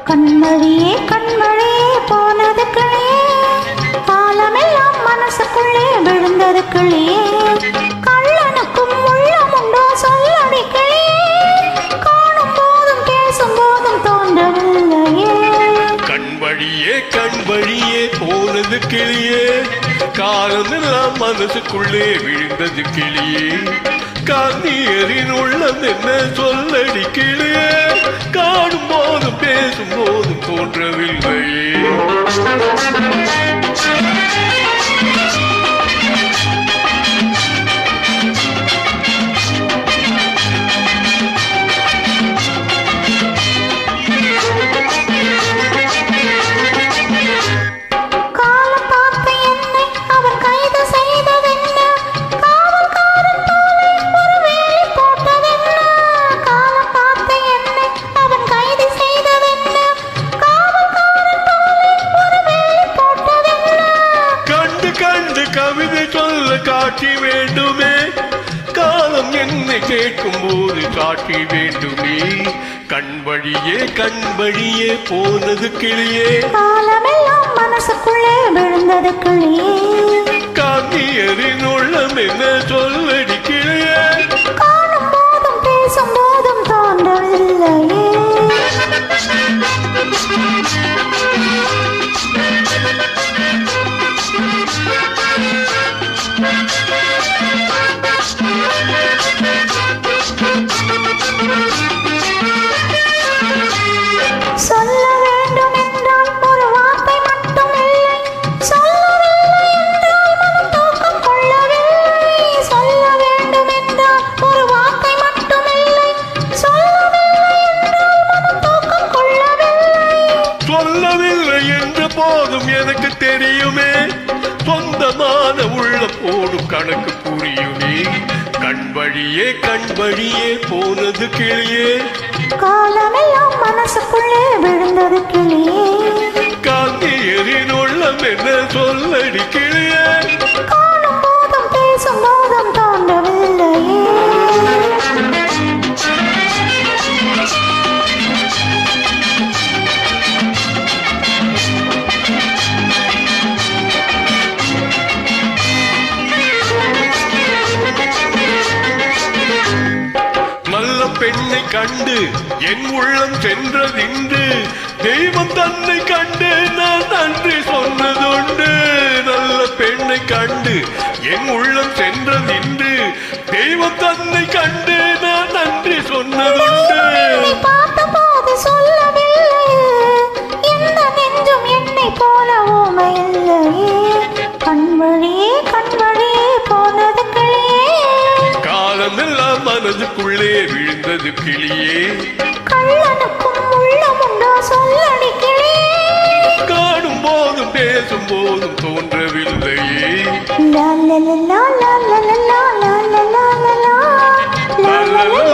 கண்மழியே கண்மழியே போனது கிளியே, காலமெல்லாம் மனசுக்குள்ளே விழுந்தது கிளியே. கள்ளனுக்கும் உள்ளம் உண்டோ சொல்லடி கிளியே, காணும் போதும் பேசும் போதும் தோன்றவில்லையே. கண்வழியே கண்வழியே போனது கிளியே, காலமெல்லாம் மனசுக்குள்ளே விழுந்தது கிளியே. காந்தியரின் உள்ளம் என்ன சொல்லடி கிளியே, காணும் போதும் பேசும் போதும் தோன்றவில்லையே. கவிதை சொல்ல காட்சி வேண்டுமே, காலம் என்னை கேட்கும் போது காட்சி வேண்டுமே. கண்வழியே கண்வழியே போனது கிளியே, காலமெல்லாம் மனசுக்குள்ளே விழுந்தது கிளியே. காந்தியரின் உள்ளம் என்ன சொல்லடி கிளியே, காணும் போதும் பேசும் போதும் தோன்றவில்லையே. சொல்ல வேண்டும் என்றால் ஒரு வார்த்தை மட்டும் இல்லை, சொல்லவில்லை என்றால் மனம் தூக்கம் கொள்ளவில்லை. சொல்ல வேண்டும் என்றால் ஒரு வார்த்தை மட்டும் இல்லை, சொல்லவில்லை என்றால் மனம் தூக்கம் கொள்ளவில்லை. சொல்லவில்லை என்ற போதும் எனக்கு தெரியுமே, சொந்தமான உள்ள போடும் கணக்கு புரியுமே. கண்வழியே கண்வழியே போனது கிளியே, காலமெல்லாம் மனசுக்குள்ளே விழுந்தது கிளியே. காந்தியரின் உள்ளம் என்ன சொல்லடி கிளியே, காணும் போதும் பேசும் போதும் தோன்றவில்லையே. பெண்ணை கண்டு என் உள்ளம் சென்றதின்று, தெய்வம் தன்னை கண்டு நான் நன்றி சொன்னதுண்டு. நல்ல பெண்ணை கண்டு என் உள்ளம் சென்றதின்று, தெய்வம் தன்னை கண்டு நான் நன்றி சொன்னதுண்டு. பார்த்த போது சொல்லவில்லை, எந்த நெஞ்சும் என்னை போல ஊமையில்லையே. கண்வழியே கண்வழியே போனது கிளியே, காலமெல்லாம் மனதுக்குள்ளே விழுந்தது கிளியே. கள்ளனுக்கும் உள்ளம் உண்டோ சொல்லடி கிளியே, காணும் போதும் பேசும் போதும் தோன்றவில்லையே. லா லா லா லா லா லா லா லா லா லா லா லா லா.